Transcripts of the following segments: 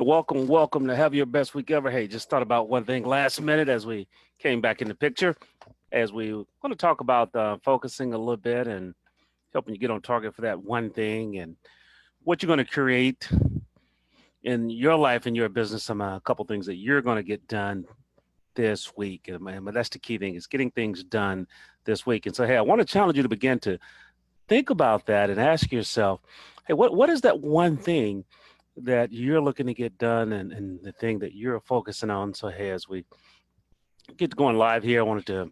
welcome to Have Your Best Week Ever. Hey, just thought about one thing last minute as we came back in the picture, as we want to talk about focusing a little bit and helping you get on target for that one thing and what you're going to create in your life and your business. Some a couple things that you're going to get done this week, and that's the key thing is getting things done this week. And so, hey, I want to challenge you to begin to think about that and ask yourself, hey, what is that one thing that you're looking to get done and the thing that you're focusing on? So, hey, as we get going live here, I wanted to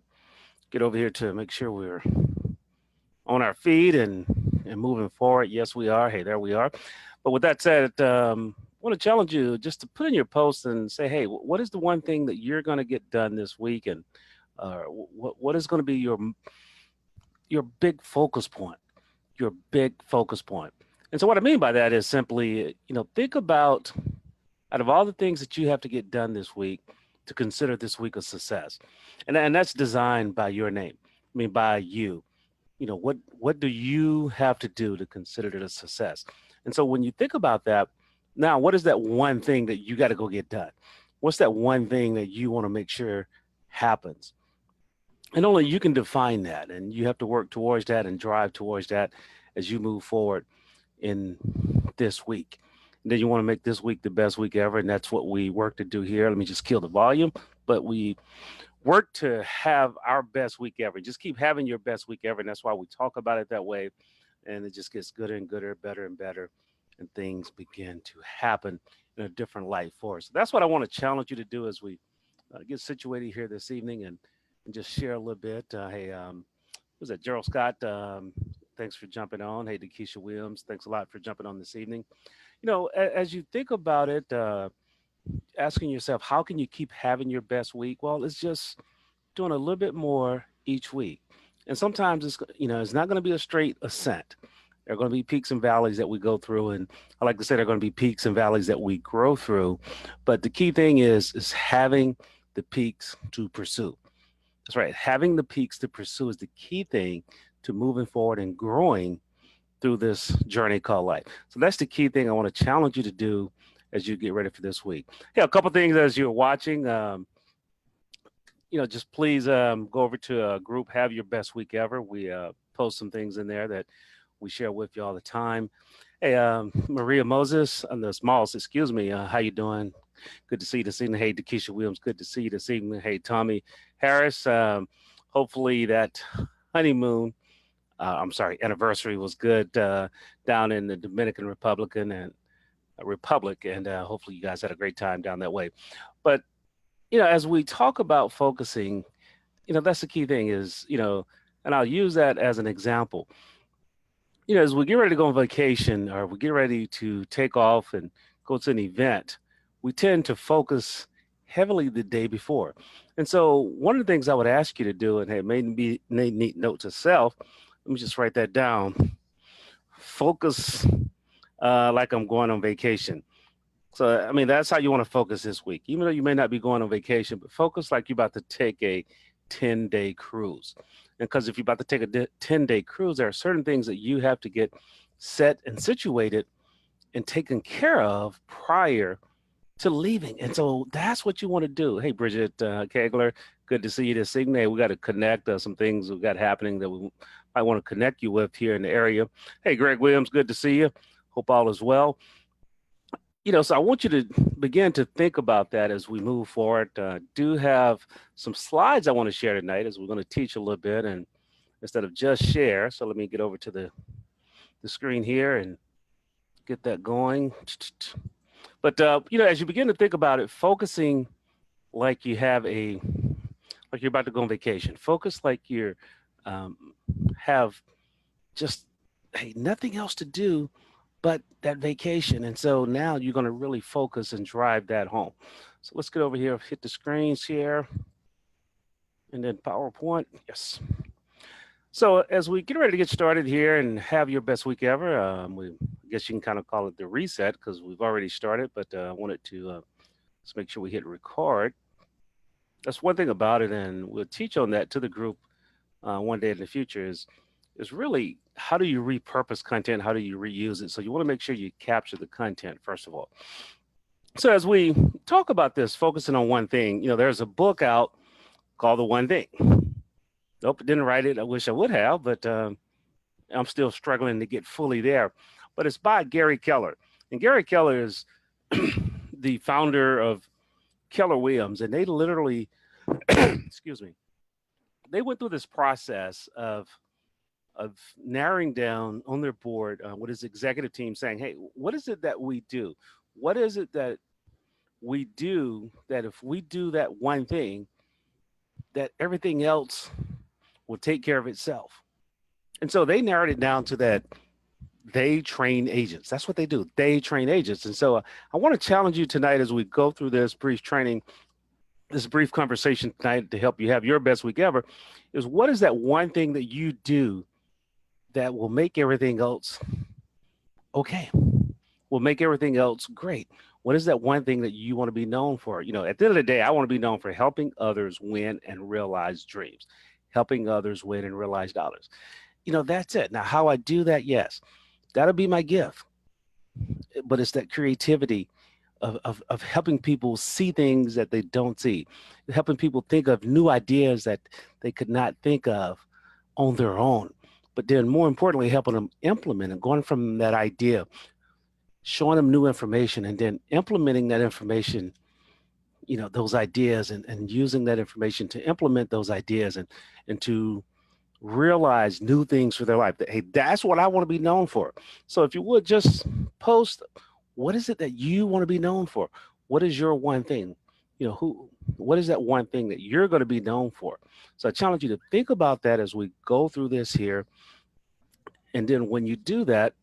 get over here to make sure we're on our feet and moving forward. Yes, we are. Hey, there we are. But with that said, I want to challenge you just to put in your post and say, hey, what is the one thing that you're going to get done this week, and what is going to be your big focus point, your big focus point. And so what I mean by that is simply, think about out of all the things that you have to get done this week to consider this week a success. And that's designed by your name. I mean, by you. What do you have to do to consider it a success? And so when you think about that, now what is that one thing that you got to go get done? What's that one thing that you want to make sure happens? And only you can define that, and you have to work towards that and drive towards that as you move forward in this week. And then you want to make this week the best week ever, and that's what we work to do here. Let me just kill the volume, but we work to have our best week ever. Just keep having your best week ever, and that's why we talk about it that way. And it just gets gooder and gooder, better and better, and things begin to happen in a different light for us. So that's what I want to challenge you to do as we get situated here this evening and just share a little bit. Hey, was that Gerald Scott? Thanks for jumping on. Hey, Keisha Williams, thanks a lot for jumping on this evening. As you think about it, asking yourself, how can you keep having your best week? Well, it's just doing a little bit more each week. And sometimes it's not going to be a straight ascent. There are going to be peaks and valleys that we go through. And I like to say there are going to be peaks and valleys that we grow through. But the key thing is having the peaks to pursue. That's right. Having the peaks to pursue is the key thing to moving forward and growing through this journey called life. So that's the key thing I want to challenge you to do as you get ready for this week. Yeah, a couple things as you're watching. Just please go over to a group, Have Your Best Week Ever. We post some things in there that we share with you all the time. Hey, Maria Moses on the Smalls, excuse me. How you doing? Good to see you this evening. Hey, Keisha Williams, good to see you this evening. Hey, Tommy Harris. Hopefully that honeymoon, anniversary was good down in the Dominican Republic, and hopefully you guys had a great time down that way. But as we talk about focusing, that's the key thing is, and I'll use that as an example. As we get ready to go on vacation or we get ready to take off and go to an event, we tend to focus heavily the day before. And so one of the things I would ask you to do, and hey, it may be neat note to self, let me just write that down. Focus like I'm going on vacation. So, I mean, that's how you want to focus this week. Even though you may not be going on vacation, but focus like you're about to take a 10-day cruise. And because if you're about to take a 10-day cruise, there are certain things that you have to get set and situated and taken care of prior to leaving. And so that's what you want to do. Hey, Bridget Kegler, good to see you this evening. Hey, we got to connect some things we've got happening that we might want to connect you with here in the area. Hey, Greg Williams, good to see you. Hope all is well. So I want you to begin to think about that as we move forward. Do have some slides I want to share tonight as we're going to teach a little bit, and instead of just share. So let me get over to the screen here and get that going. But, as you begin to think about it, focusing like you're about to go on vacation, focus like you're have just, hey, nothing else to do but that vacation. And so now you're going to really focus and drive that home. So let's get over here, hit the screen share, and then PowerPoint. Yes. So as we get ready to get started here and have your best week ever, I guess you can kind of call it the reset because we've already started, but I wanted to let's make sure we hit record. That's one thing about it, and we'll teach on that to the group one day in the future is really how do you repurpose content? How do you reuse it? So you want to make sure you capture the content, first of all. So as we talk about this, focusing on one thing, there's a book out called The One Thing. Nope, didn't write it. I wish I would have, but I'm still struggling to get fully there. But it's by Gary Keller. And Gary Keller is the founder of Keller Williams. And they literally, excuse me, they went through this process of narrowing down on their board with his executive team saying, hey, what is it that we do? What is it that we do that if we do that one thing, that everything else will take care of itself? And so they narrowed it down to that they train agents. That's what they do. They train agents. And so I want to challenge you tonight as we go through this brief training, this brief conversation tonight to help you have your best week ever, is what is that one thing that you do that will make everything else okay? Will make everything else great. What is that one thing that you want to be known for? At the end of the day, I want to be known for helping others win and realize dreams, helping others win and realize dollars. That's it. Now, how I do that, yes, that'll be my gift. But it's that creativity of helping people see things that they don't see, helping people think of new ideas that they could not think of on their own. But then more importantly, helping them implement and going from that idea, showing them new information and then implementing that information, those ideas and using that information to implement those ideas and to realize new things for their life. Hey, that's what I want to be known for. So if you would just post, what is it that you want to be known for? What is your one thing? What is that one thing that you're going to be known for? So I challenge you to think about that as we go through this here. And then when you do that,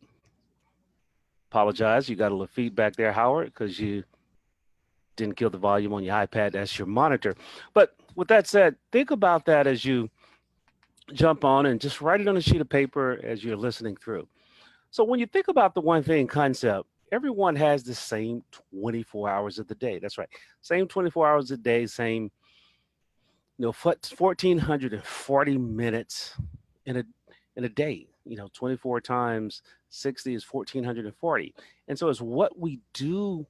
apologize, you got a little feedback there, Howard, because you didn't kill the volume on your iPad. That's your monitor. But with that said, think about that as you jump on and just write it on a sheet of paper as you're listening through. So when you think about the one thing concept, everyone has the same 24 hours of the day. That's right. Same 24 hours a day, same, 1,440 minutes in a day. 24 times 60 is 1,440. And so it's what we do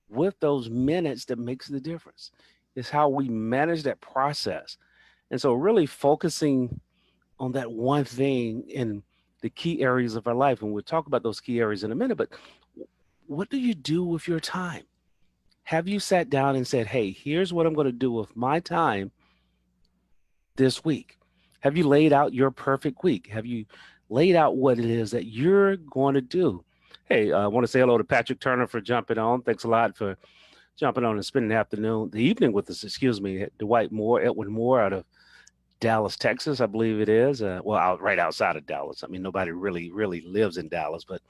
with those minutes that makes the difference. It's how we manage that process. And so really focusing on that one thing in the key areas of our life. And we'll talk about those key areas in a minute, but what do you do with your time? Have you sat down and said, hey, here's what I'm going to do with my time this week? Have you laid out your perfect week? Have you laid out what it is that you're going to do? Hey, I want to say hello to Patrick Turner for jumping on. Thanks a lot for jumping on and spending the evening with us, Dwight Moore, Edwin Moore out of Dallas, Texas, I believe it is. Right outside of Dallas. I mean, nobody really lives in Dallas, but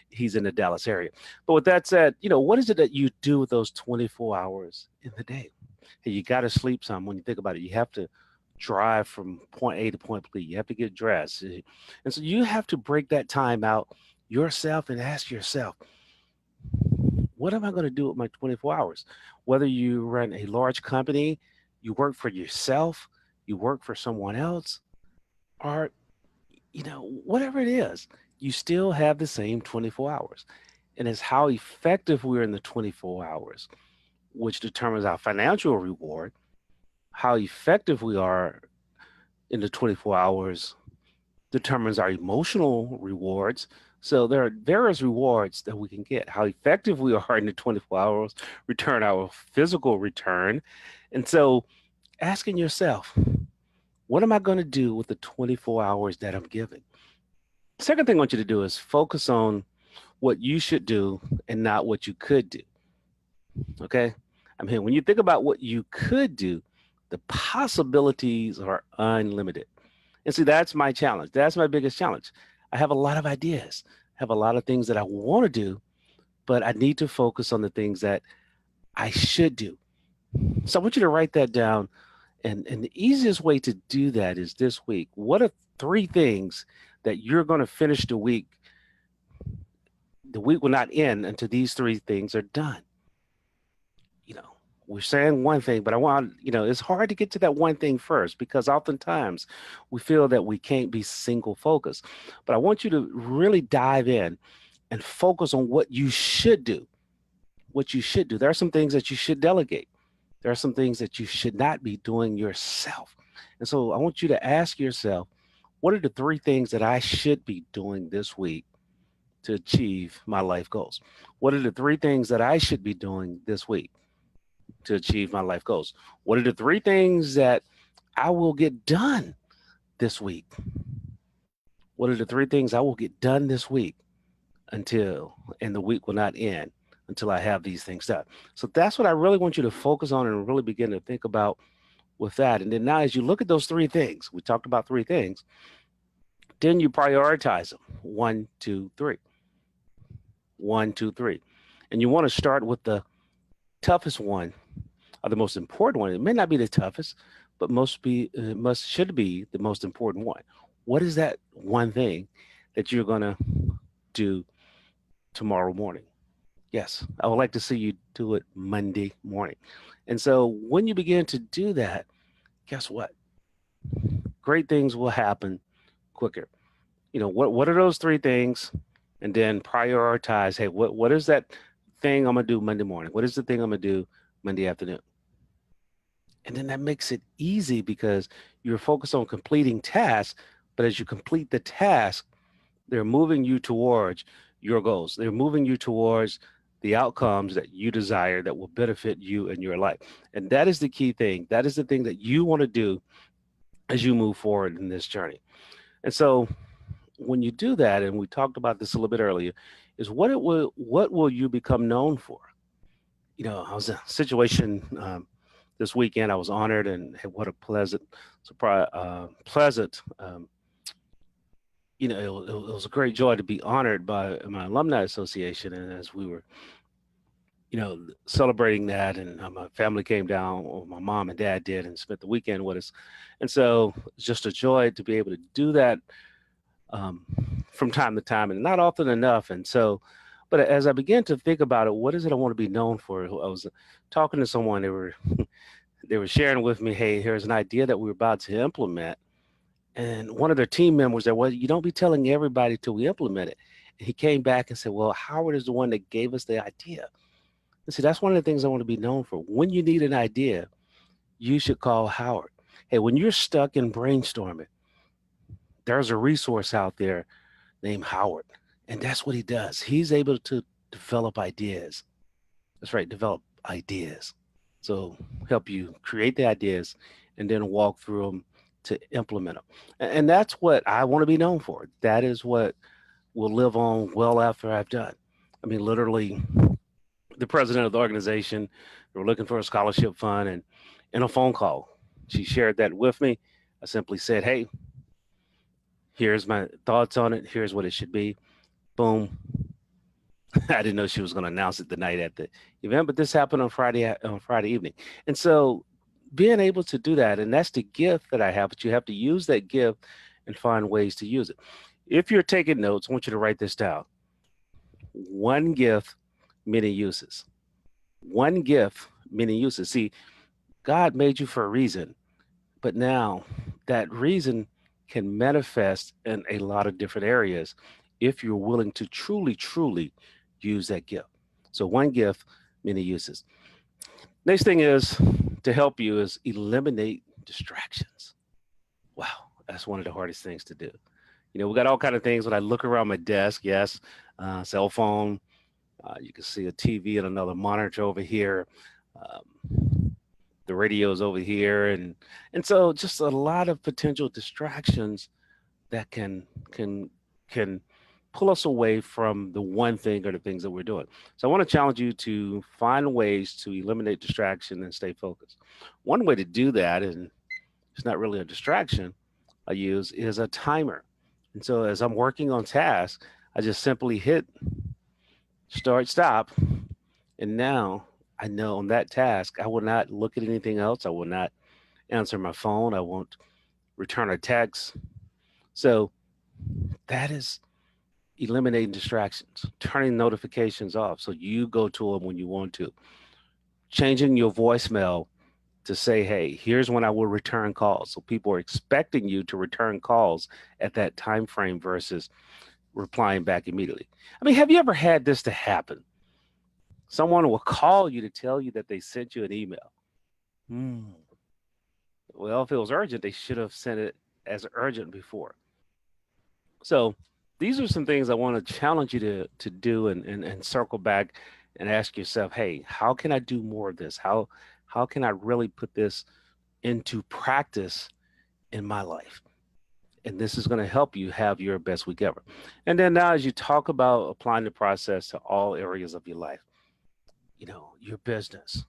he's in the Dallas area. But with that said, what is it that you do with those 24 hours in the day? Hey, you got to sleep some. When you think about it, you have to drive from point A to point B. You have to get dressed. And so you have to break that time out yourself and ask yourself, what am I going to do with my 24 hours? Whether you run a large company, you work for yourself, you work for someone else, or, whatever it is, you still have the same 24 hours. And it's how effective we're in the 24 hours, which determines our financial reward. How effective we are in the 24 hours determines our emotional rewards. So there are various rewards that we can get. How effective we are in the 24 hours return our physical return. And so asking yourself, what am I going to do with the 24 hours that I'm given? Second thing I want you to do is focus on what you should do and not what you could do. Okay? I mean, when you think about what you could do, the possibilities are unlimited. And see, that's my challenge. That's my biggest challenge. I have a lot of ideas. I have a lot of things that I want to do, but I need to focus on the things that I should do. So I want you to write that down. And the easiest way to do that is this week. What are 3 things that you're going to finish the week? The week will not end until these 3 things are done. We're saying one thing, but I want, it's hard to get to that one thing first because oftentimes we feel that we can't be single focused. But I want you to really dive in and focus on what you should do. what you should do. There are some things that you should delegate. There are some things that you should not be doing yourself. And so I want you to ask yourself, what are the three things that I should be doing this week to achieve my life goals? What are the three things that I should be doing this week to achieve my life goals? What are the three things that I will get done this week? What are the three things I will get done this week and the week will not end until I have these things done? So that's what I really want you to focus on and really begin to think about with that. And then now, as you look at those three things, we talked about three things, then you prioritize them. 1, 2, 3. 1, 2, 3. And you want to start with the toughest one or the most important one. It may not be the toughest, but should be the most important one. What is that one thing that you're going to do tomorrow morning? Yes, I would like to see you do it Monday morning. And so when you begin to do that, guess what? Great things will happen quicker. What are those three things? And then prioritize, hey, what is that thing I'm going to do Monday morning? What is the thing I'm going to do Monday afternoon? And then that makes it easy because you're focused on completing tasks, but as you complete the task, they're moving you towards your goals. They're moving you towards the outcomes that you desire that will benefit you in your life. And that is the key thing. That is the thing that you want to do as you move forward in this journey. And so when you do that, and we talked about this a little bit earlier, is what will you become known for? I was in a situation this weekend. I was honored, and what a pleasant surprise, it was a great joy to be honored by my alumni association. And as we were, celebrating that, and my family came down, or my mom and dad did, and spent the weekend with us. And so it's just a joy to be able to do that from time to time, and not often enough. And so, but as I began to think about it, what is it I want to be known for? I was talking to someone, they were sharing with me, hey, here's an idea that we're about to implement. And one of their team members said, well, you don't be telling everybody till we implement it. And he came back and said, well, Howard is the one that gave us the idea. And see, that's one of the things I want to be known for. When you need an idea, you should call Howard. Hey, when you're stuck in brainstorming, there's a resource out there named Howard. And that's what he does. He's able to develop ideas. That's right, develop ideas. So help you create the ideas and then walk through them to implement them. And that's what I want to be known for. That is what will live on well after I've done. I mean, literally, the president of the organization, they were looking for a scholarship fund, and in a phone call, she shared that with me. I simply said, hey, here's my thoughts on it. Here's what it should be. Boom. I didn't know she was going to announce it the night at the event, but this happened on Friday evening. And so being able to do that, and that's the gift that I have, but you have to use that gift and find ways to use it. If you're taking notes, I want you to write this down. One gift, many uses. One gift, many uses. See, God made you for a reason, but now that reason can manifest in a lot of different areas if you're willing to truly, truly use that gift. So one gift, many uses. Next thing is to help you is eliminate distractions. Wow, that's one of the hardest things to do. We got all kind of things when I look around my desk. Yes, cell phone. You can see a TV and another monitor over here. The radio's over here, and so just a lot of potential distractions that can pull us away from the one thing or the things that we're doing. So I want to challenge you to find ways to eliminate distraction and stay focused. One way to do that, and it's not really a distraction I use, is a timer. And so as I'm working on tasks, I just simply hit start, stop. And now I know on that task, I will not look at anything else. I will not answer my phone. I won't return a text. So that is eliminating distractions, turning notifications off so you go to them when you want to, changing your voicemail to say, hey, here's when I will return calls. So people are expecting you to return calls at that time frame versus replying back immediately. I mean, have you ever had this to happen? Someone will call you to tell you that they sent you an email. Hmm. Well, if it was urgent, they should have sent it as urgent before. So these are some things I want to challenge you to do and circle back and ask yourself, hey, how can I do more of this? How can I really put this into practice in my life? And this is going to help you have your best week ever. And then now as you talk about applying the process to all areas of your life, your business,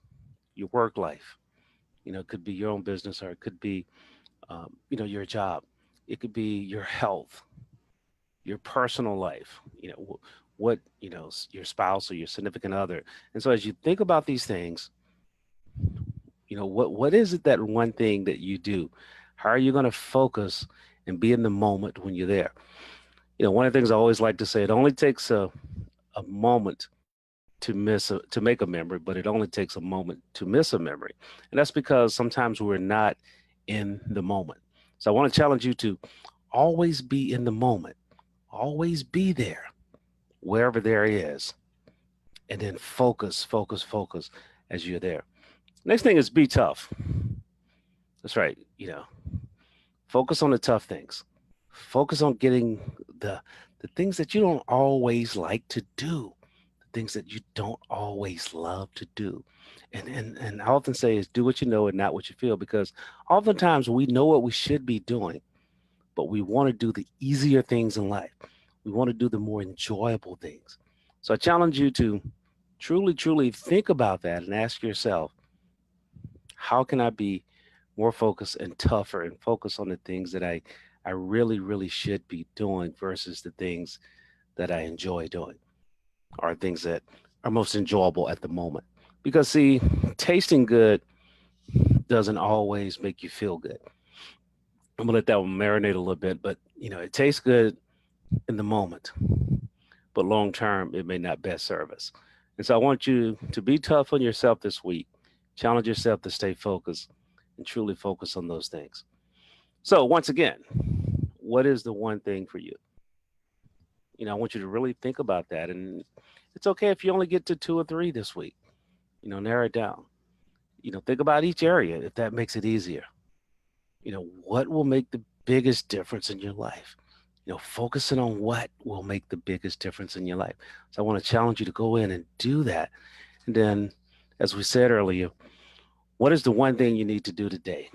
your work life, it could be your own business or it could be, your job. It could be your health, your personal life, what, your spouse or your significant other. And so as you think about these things, what is it that one thing that you do? How are you going to focus and be in the moment when you're there? One of the things I always like to say, it only takes a moment to make a memory, but it only takes a moment to miss a memory. And that's because sometimes we're not in the moment. So I want to challenge you to always be in the moment, always be there, wherever there is, and then focus, focus, focus as you're there. Next thing is be tough. That's right. Focus on the tough things. Focus on getting the the things that you don't always like to do, the things that you don't always love to do. And I often say is do what you know and not what you feel, because oftentimes we know what we should be doing, but we want to do the easier things in life. We want to do the more enjoyable things. So I challenge you to truly, truly think about that and ask yourself, how can I be more focused and tougher and focus on the things that I really, really should be doing versus the things that I enjoy doing or things that are most enjoyable at the moment. Because see, tasting good doesn't always make you feel good. I'm gonna let that one marinate a little bit, but it tastes good in the moment, but long term, it may not best serve us. And so I want you to be tough on yourself this week. Challenge yourself to stay focused and truly focus on those things. So once again, what is the one thing for you? I want you to really think about that. And it's okay if you only get to two or three this week. Narrow it down. Think about each area if that makes it easier. What will make the biggest difference in your life? Focusing on what will make the biggest difference in your life. So I want to challenge you to go in and do that. And then, as we said earlier, what is the one thing you need to do today?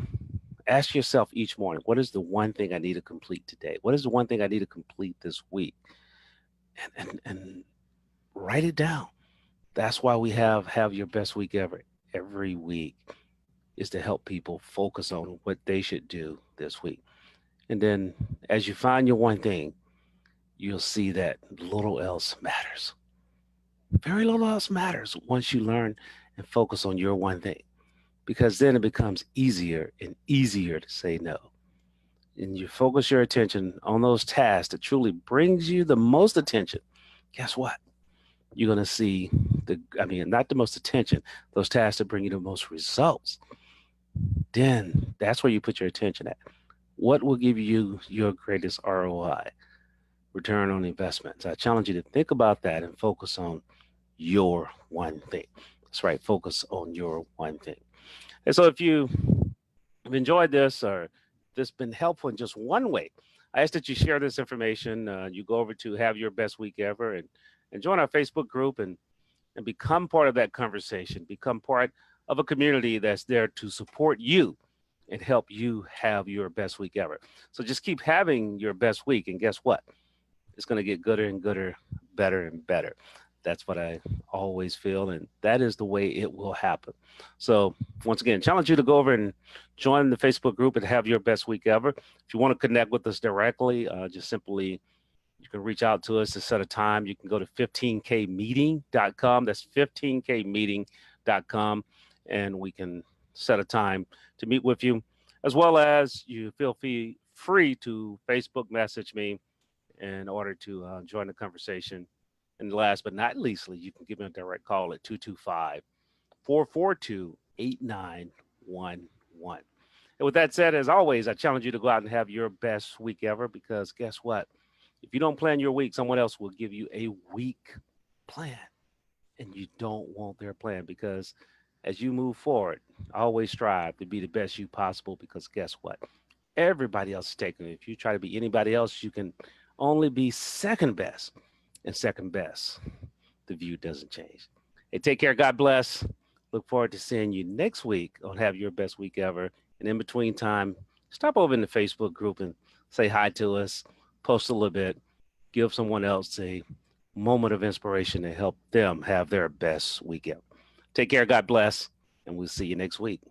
Ask yourself each morning, what is the one thing I need to complete today? What is the one thing I need to complete this week? And write it down. That's why we have your best week ever every week, is to help people focus on what they should do this week. And then as you find your one thing, you'll see that little else matters. Very little else matters once you learn and focus on your one thing, because then it becomes easier and easier to say no. And you focus your attention on those tasks that truly brings you the most attention. Guess what? You're going to see not the most attention, those tasks that bring you the most results. Then that's where you put your attention at. What will give you your greatest ROI, return on investment? So I challenge you to think about that and focus on your one thing. That's right. Focus on your one thing. And so if you have enjoyed this or this been helpful in just one way, I ask that you share this information. You go over to Have Your Best Week Ever and join our Facebook group and become part of that conversation. Become part of a community that's there to support you and help you have your best week ever. So just keep having your best week. And guess what? It's going to get gooder and gooder, better and better. That's what I always feel. And that is the way it will happen. So once again, challenge you to go over and join the Facebook group and have your best week ever. If you want to connect with us directly, just simply you can reach out to us to set a time. You can go to 15kmeeting.com. That's 15kmeeting.com. And we can set a time to meet with you, as well as you feel free to Facebook message me in order to join the conversation. And last but not leastly, you can give me a direct call at 225-442-8911. And with that said, as always, I challenge you to go out and have your best week ever, because guess what? If you don't plan your week, someone else will give you a week plan. and you don't want their plan, because as you move forward, always strive to be the best you possible, because guess what? Everybody else is taking it. If you try to be anybody else, you can only be second best. And second best, the view doesn't change. Hey, take care. God bless. Look forward to seeing you next week on Have Your Best Week Ever. And in between time, stop over in the Facebook group and say hi to us, post a little bit, give someone else a moment of inspiration to help them have their best week ever. Take care. God bless. And we'll see you next week.